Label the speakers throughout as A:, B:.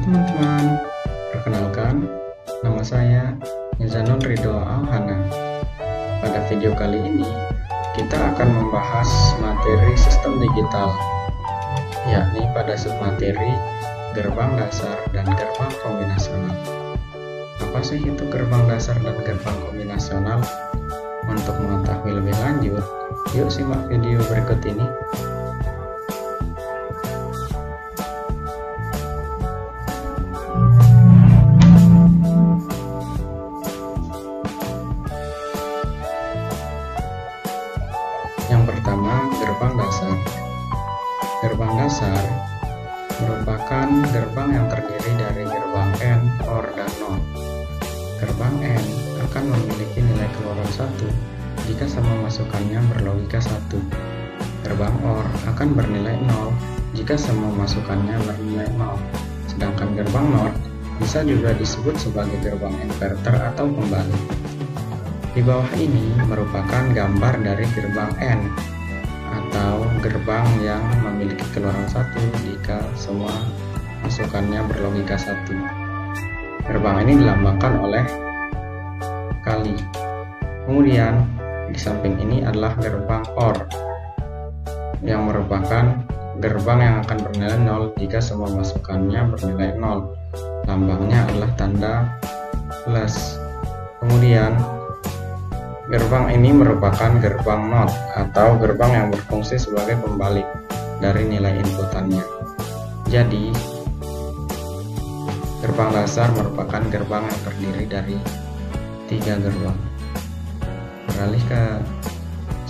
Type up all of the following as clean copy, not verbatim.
A: teman-teman, perkenalkan, nama saya Nizanul Ridho Alhana. Pada video kali ini, kita akan membahas materi sistem digital, yakni pada submateri gerbang dasar dan gerbang kombinasional. Apa sih itu gerbang dasar dan gerbang kombinasional? Untuk mengetahui lebih lanjut, yuk simak video berikut ini. Yang pertama, gerbang dasar. Gerbang dasar merupakan gerbang yang terdiri dari gerbang AND, OR, dan NOT. Gerbang AND akan memiliki nilai keluaran 1 jika semua masukannya berlogika 1. Gerbang OR akan bernilai 0 jika semua masukannya bernilai 0. Sedangkan gerbang NOT bisa juga disebut sebagai gerbang inverter atau pembalik. Di bawah ini merupakan gambar dari gerbang AND atau gerbang yang memiliki keluaran 1 jika semua masukannya berlogika 1. Gerbang ini dilambangkan oleh kali. Kemudian di samping ini adalah gerbang OR yang merupakan gerbang yang akan bernilai 0 jika semua masukannya bernilai 0. Lambangnya adalah tanda plus. Kemudian gerbang ini merupakan gerbang NOT atau gerbang yang berfungsi sebagai pembalik dari nilai inputannya. Jadi, gerbang dasar merupakan gerbang yang terdiri dari 3 gerbang. Beralih ke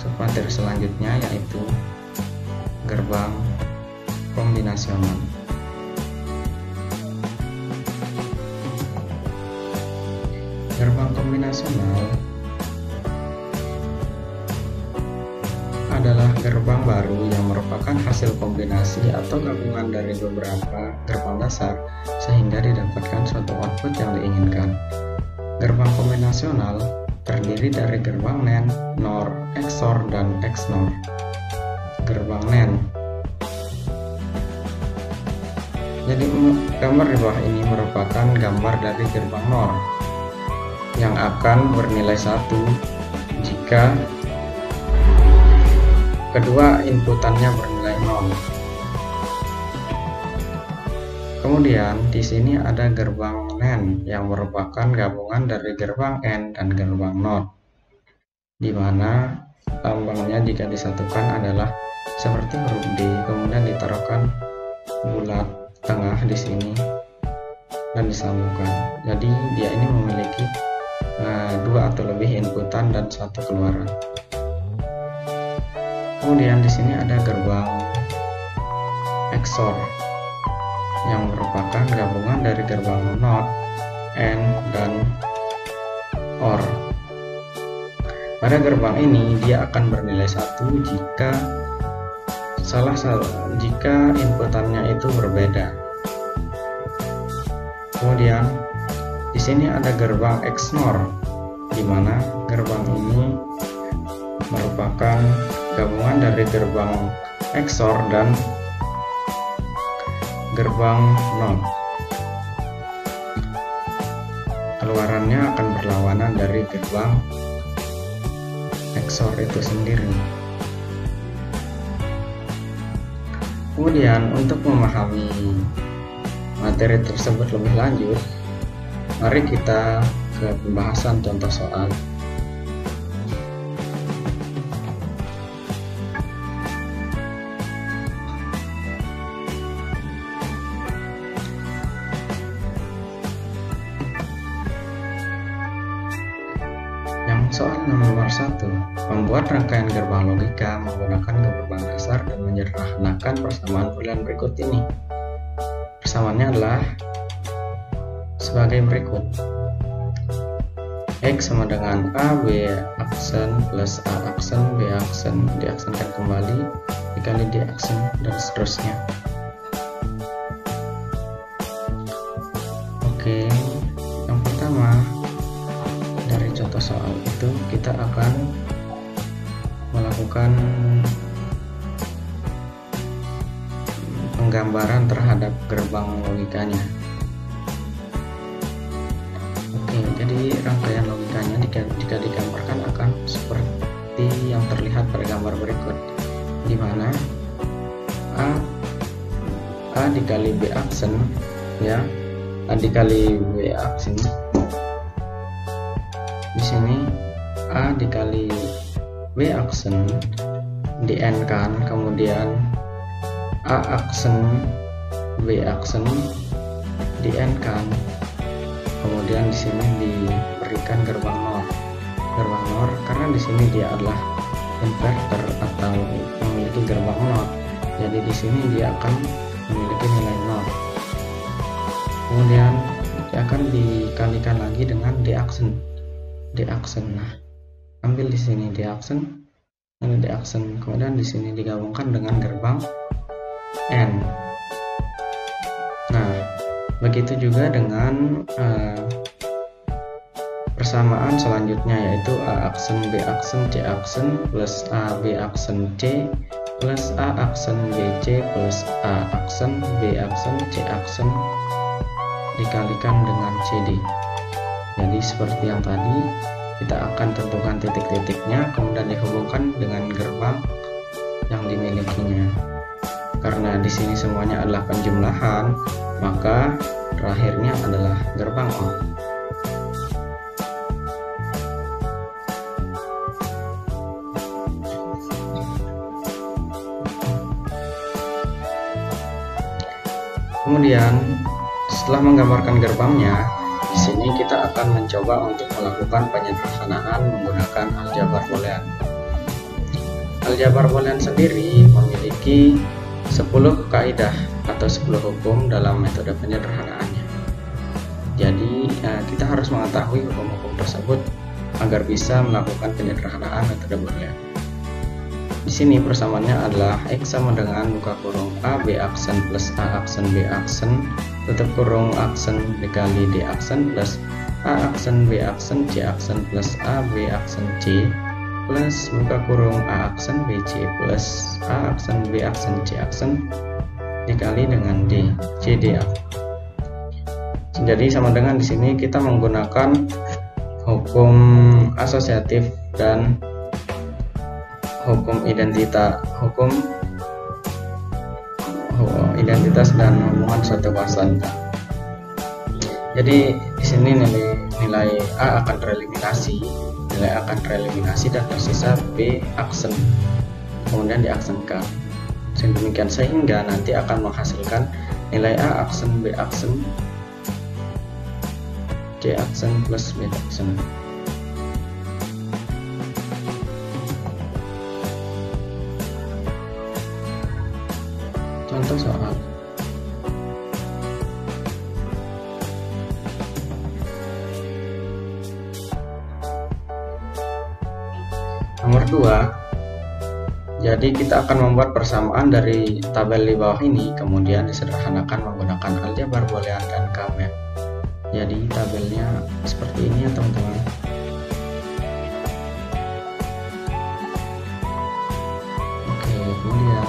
A: submateri selanjutnya, yaitu gerbang kombinasional. Gerbang kombinasional adalah gerbang baru yang merupakan hasil kombinasi atau gabungan dari beberapa gerbang dasar sehingga didapatkan suatu output yang diinginkan. Gerbang kombinasional terdiri dari gerbang NAND, NOR, XOR, dan XNOR. Gerbang NAND. Jadi gambar di bawah ini merupakan gambar dari gerbang NOR yang akan bernilai 1 jika kedua inputannya bernilai 0. Kemudian di sini ada gerbang NAND yang merupakan gabungan dari gerbang AND dan gerbang NOT, di mana lambangnya jika disatukan adalah seperti huruf D, kemudian ditaruhkan bulat tengah di sini dan disambungkan. Jadi dia ini memiliki 2 atau lebih inputan dan 1 keluaran. Kemudian di sini ada gerbang XOR yang merupakan gabungan dari gerbang NOT, AND, dan OR. Pada gerbang ini dia akan bernilai 1 jika inputannya itu berbeda. Kemudian di sini ada gerbang XNOR, di mana gerbang ini merupakan gabungan dari gerbang XOR dan gerbang NOT. Keluarannya akan berlawanan dari gerbang XOR itu sendiri. Kemudian untuk memahami materi tersebut lebih lanjut, mari kita ke pembahasan contoh soal. Soal nomor 1, membuat rangkaian gerbang logika menggunakan gerbang dasar dan menyederhanakan persamaan boolean berikut ini. Persamaannya adalah sebagai berikut. X sama dengan A, B aksen plus A aksen, B aksen diaksenkan kembali, dikali D aksen, dan seterusnya. Oke, yang pertama dari contoh soal itu kita akan melakukan penggambaran terhadap gerbang logikanya. Jadi rangkaian logikanya jika digambarkan akan seperti yang terlihat pada gambar berikut, di mana A dikali B aksen, ya, A dikali B aksen. Di sini A dikali B aksen di N kan, kemudian A aksen B aksen di N kan, kemudian di sini diberikan gerbang NOR karena di sini dia adalah inverter atau memiliki gerbang NOR, jadi di sini dia akan memiliki nilai NOR. Kemudian dia akan dikalikan lagi dengan D aksen. Nah, ambil di sini D aksen, ini D aksen, kemudian di sini digabungkan dengan gerbang N. Nah, begitu juga dengan persamaan selanjutnya, yaitu A aksen B aksen C aksen plus A B aksen C plus A aksen BC plus A aksen B aksen C aksen dikalikan dengan CD. Jadi seperti yang tadi, kita akan tentukan titik-titiknya kemudian dihubungkan dengan gerbang yang dimilikinya. Karena di sini semuanya adalah penjumlahan, maka terakhirnya adalah gerbang OR. Kemudian setelah menggambarkan gerbangnya, di sini kita akan mencoba untuk melakukan penyederhanaan menggunakan aljabar boolean. Aljabar boolean sendiri memiliki 10 kaidah atau 10 hukum dalam metode penyederhanaannya. Jadi kita harus mengetahui hukum-hukum tersebut agar bisa melakukan penyederhanaan metode boolean. Di sini persamaannya adalah X sama dengan buka kurung A B aksen plus A aksen B aksen tutup kurung aksen dikali D aksen plus A aksen B aksen C aksen plus A B aksen C plus buka kurung A aksen BC plus A aksen B aksen C aksen dikali dengan D CD. Jadi sama dengan di sini kita menggunakan hukum asosiatif dan hukum identitas dan hubungan suatu bahasa. Jadi di sini nilai A akan tereliminasi, dan tersisa B aksen, kemudian diaksenkan. Demikian sehingga nanti akan menghasilkan nilai A aksen, B aksen, C aksen plus B aksen. Contoh soal. Nomor 2. Jadi kita akan membuat persamaan dari tabel di bawah ini, kemudian disederhanakan menggunakan aljabar boolean dan K-map. Jadi tabelnya seperti ini ya teman-teman. Oke, kemudian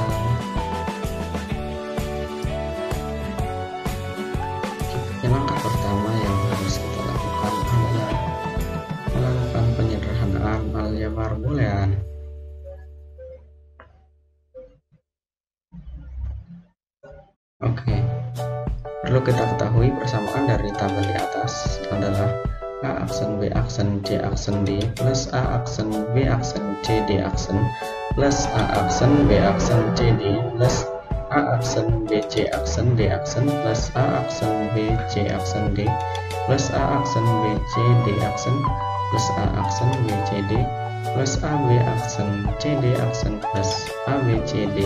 A: langkah pertama yang harus kita lakukan adalah melakukan penyederhanaan aljabar boolean. Oke, perlu kita ketahui persamaan dari tabel di atas adalah A aksen B aksen C aksen D plus A aksen B aksen C D aksen plus A aksen B aksen C D plus A aksen B C aksen D aksen plus A aksen B C aksen D plus A aksen B C D aksen plus A aksen B C D plus A B aksen C D aksen plus A B C D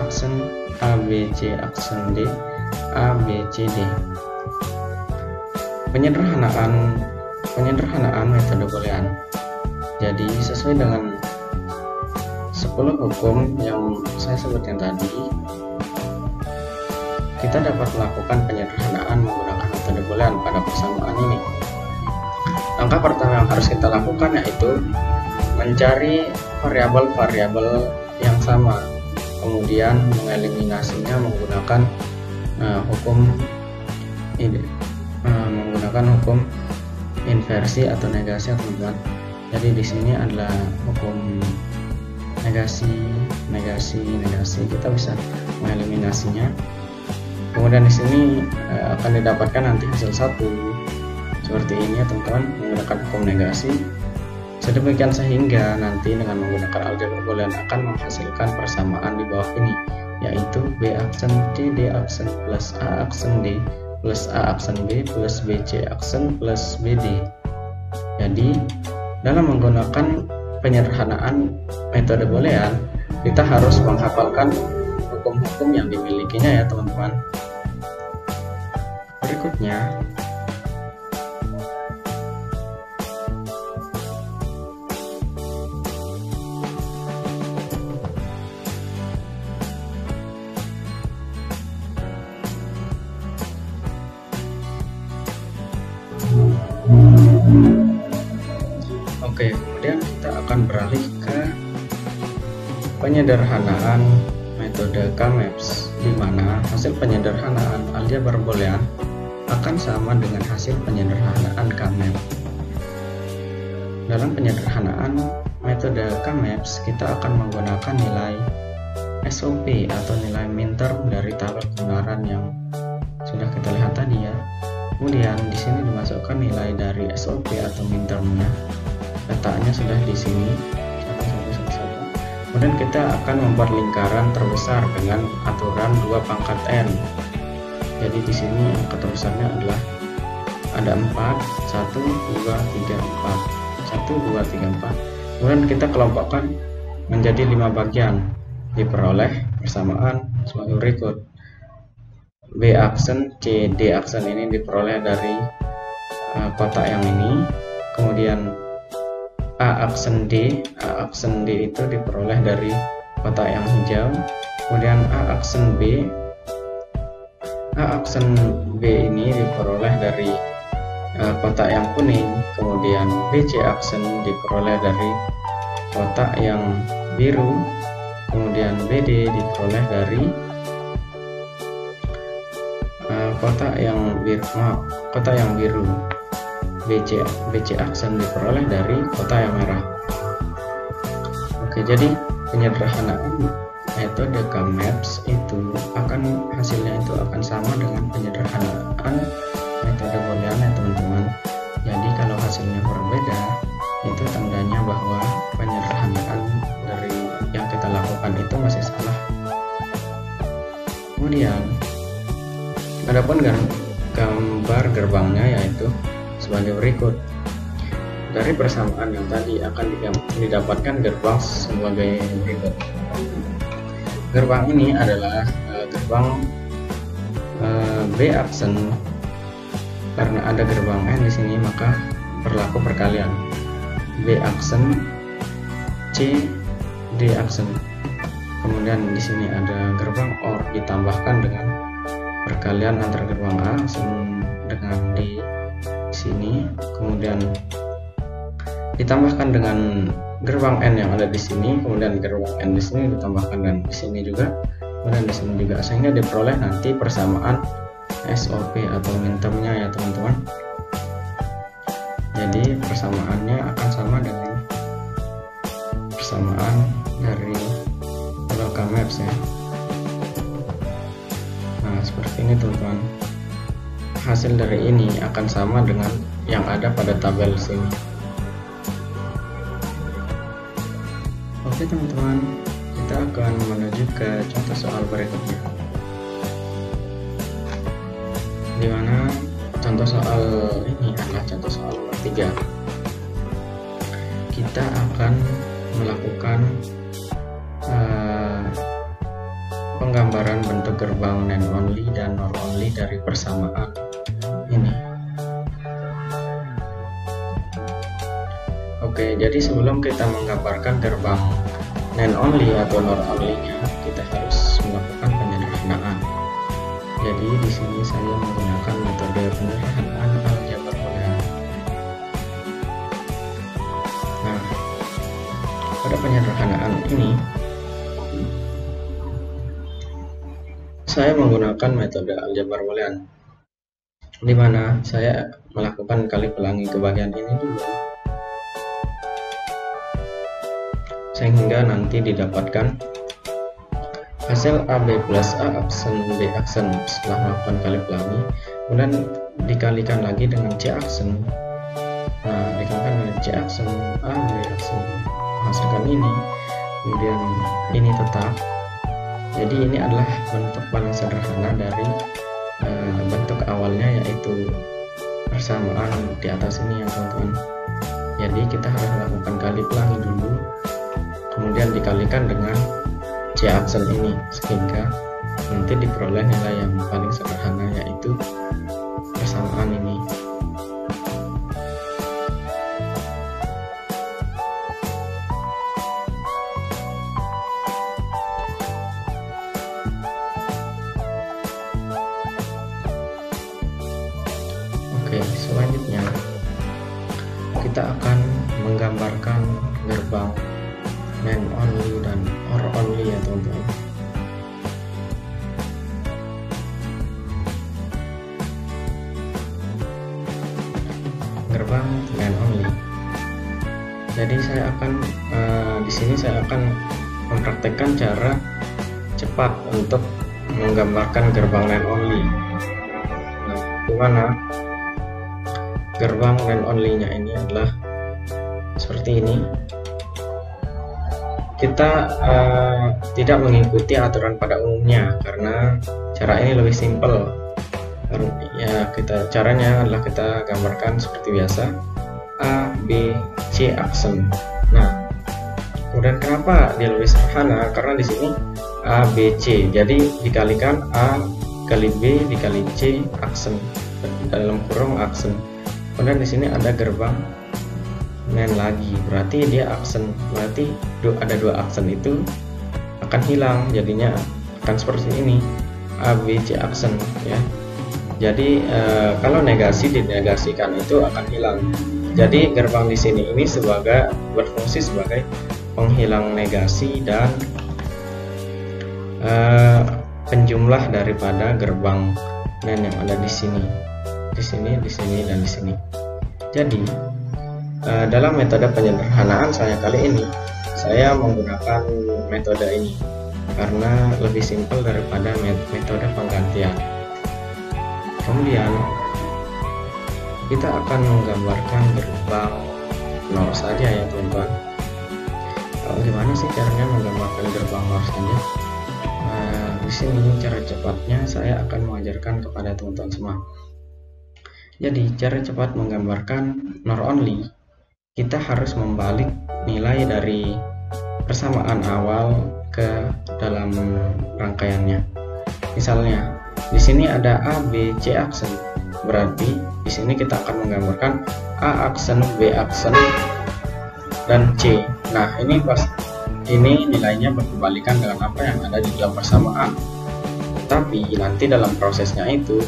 A: aksen A B C aksen D A B C D. Penyederhanaan metode boolean. Jadi sesuai dengan 10 hukum yang saya sebutkan tadi, kita dapat melakukan penyederhanaan menggunakan metode boolean pada persamaan ini. Langkah pertama yang harus kita lakukan yaitu mencari variabel-variabel yang sama, kemudian mengeliminasinya menggunakan hukum ini, menggunakan menggunakan hukum inversi atau negasi, teman-teman. Jadi di sini adalah hukum negasi, kita bisa mengeliminasinya. Kemudian di sini akan didapatkan nanti hasil 1 seperti ini ya teman-teman, menggunakan hukum negasi. Sedemikian sehingga nanti dengan menggunakan aljabar boolean akan menghasilkan persamaan di bawah ini, yaitu B aksen C D aksen plus A aksen D plus A aksen B plus BC aksen plus BD. Jadi dalam menggunakan penyederhanaan metode boolean, kita harus menghafalkan hukum-hukum yang dimilikinya ya teman-teman. Berikutnya, oke, kemudian kita akan beralih ke penyederhanaan metode K-maps, di mana hasil penyederhanaan aljabar boolean akan sama dengan hasil penyederhanaan K-map. Dalam penyederhanaan metode K-maps, kita akan menggunakan nilai SOP atau nilai minterm dari tabel kebenaran yang sudah kita lihat tadi ya. Kemudian di sini dimasukkan nilai dari SOP atau mintermnya. Letaknya sudah di sini. Kemudian kita akan membuat lingkaran terbesar dengan aturan 2 pangkat n. Jadi di sini angka terbesarnya adalah ada 4, 1, 2, 3, 4. 1, 2, 3, 4. Kemudian kita kelompokkan menjadi 5 bagian. Diperoleh persamaan sebagai berikut. B aksen C D aksen ini diperoleh dari kotak yang ini. Kemudian A aksen D itu diperoleh dari kotak yang hijau. Kemudian A aksen B ini diperoleh dari kotak yang kuning. Kemudian BC aksen diperoleh dari kotak yang biru. Kemudian BD diperoleh dari kotak yang biru. BC aksen diperoleh dari kotak yang merah. Oke, jadi penyederhanaan metode K-maps itu hasilnya itu akan sama dengan penyederhanaan metode boolean ya teman-teman. Jadi kalau hasilnya berbeda, itu tandanya bahwa penyederhanaan dari yang kita lakukan itu masih salah. Kemudian adapun gambar gerbangnya yaitu sebagai berikut. Dari persamaan yang tadi akan didapatkan gerbang sebagai berikut. Gerbang ini adalah gerbang B aksen. Karena ada gerbang N di sini, maka berlaku perkalian. B aksen C D aksen. Kemudian di sini ada gerbang OR ditambahkan dengan perkalian antara gerbang A dengan di sini, kemudian ditambahkan dengan gerbang N yang ada di sini, kemudian gerbang N di sini ditambahkan dengan di sini juga, kemudian di sini juga, sehingga diperoleh nanti persamaan SOP atau mintermnya ya teman-teman. Jadi persamaannya akan sama dengan persamaan dari tabel K-maps ya. Nah seperti ini teman-teman. Hasil dari ini akan sama dengan yang ada pada tabel sini. Oke teman-teman, kita akan menuju ke contoh soal berikutnya, di mana contoh soal ini adalah contoh soal nomor 3. Kita akan melakukan penggambaran bentuk gerbang NaN only dan NOR only dari persamaan ini. Oke, jadi sebelum kita menggambarkan gerbang NaN only atau NOR only-nya, kita harus melakukan penyederhanaan. Jadi di sini saya menggunakan metode penyederhanaan aljabar boolean. Nah, pada penyederhanaan ini saya menggunakan metode aljabar boolean, di mana saya melakukan kali pelangi ke bagian ini dulu, sehingga nanti didapatkan hasil AB plus A aksen B aksen setelah melakukan kali pelangi, kemudian dikalikan lagi dengan C aksen. Nah, dikalikan dengan C aksen A B aksen menghasilkan ini, kemudian ini tetap. Jadi ini adalah bentuk paling sederhana dari bentuk awalnya, yaitu persamaan di atas ini ya teman-teman. Jadi kita harus melakukan kali pelangi dulu, kemudian dikalikan dengan C aksen ini, sehingga nanti diperoleh nilai yang paling sederhana, yaitu persamaan ini. Oke, selanjutnya kita akan menggambarkan gerbang main only dan or only ya teman-teman. Gerbang main only. Jadi saya akan di sini saya akan mempraktekkan cara cepat untuk menggambarkan gerbang main only. Nah, dimana gerbang main only-nya ini adalah seperti ini. Kita tidak mengikuti aturan pada umumnya karena cara ini lebih simpel. Ya, caranya adalah kita gambarkan seperti biasa A, B, C aksen. Nah, kemudian kenapa dia lebih sederhana? Karena di sini A, B, C. Jadi dikalikan A kali B dikali C aksen, dalam kurung aksen. Kemudian di sini ada gerbang main lagi, berarti dia aksen, berarti ada dua aksen itu akan hilang, jadinya akan seperti ini A B C aksen ya. Jadi kalau negasi dinegasikan itu akan hilang. Jadi gerbang di sini ini berfungsi sebagai penghilang negasi dan penjumlah daripada gerbang main yang ada di sini, di sini dan di sini. Jadi dalam metode penyederhanaan saya kali ini, saya menggunakan metode ini karena lebih simpel daripada metode penggantian. Kemudian kita akan menggambarkan gerbang NOR saja ya teman-teman. Gimana sih caranya menggambarkan gerbang NOR saja? Di sini cara cepatnya saya akan mengajarkan kepada teman-teman semua. Jadi cara cepat menggambarkan NOR only, kita harus membalik nilai dari persamaan awal ke dalam rangkaiannya. Misalnya di sini ada A, B, C aksen, berarti di sini kita akan menggambarkan A aksen, B aksen, dan C. Nah, ini nilainya berkebalikan dengan apa yang ada di dalam persamaan. Tapi nanti dalam prosesnya itu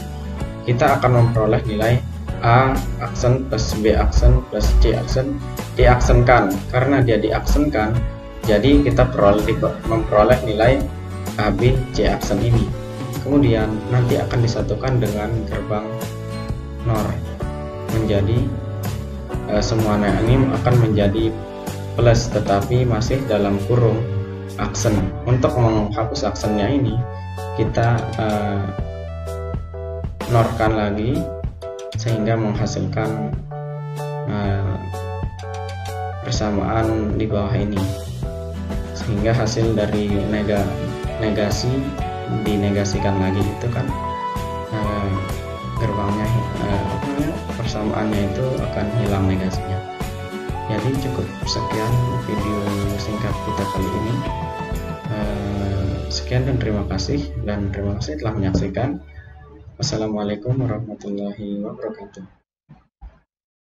A: kita akan memperoleh nilai A aksen plus B aksen plus C aksen diaksenkan. Karena dia diaksenkan, jadi kita memperoleh nilai A, B, C aksen ini. Kemudian nanti akan disatukan dengan gerbang NOR menjadi semuanya ini akan menjadi plus, tetapi masih dalam kurung aksen. Untuk menghapus aksennya ini kita NOR-kan lagi sehingga menghasilkan persamaan di bawah ini, sehingga hasil dari negasi dinegasikan lagi itu kan gerbangnya persamaannya itu akan hilang negasinya. Jadi cukup sekian video singkat kita kali ini. Sekian dan terima kasih telah menyaksikan. Wassalamualaikum warahmatullahi wabarakatuh.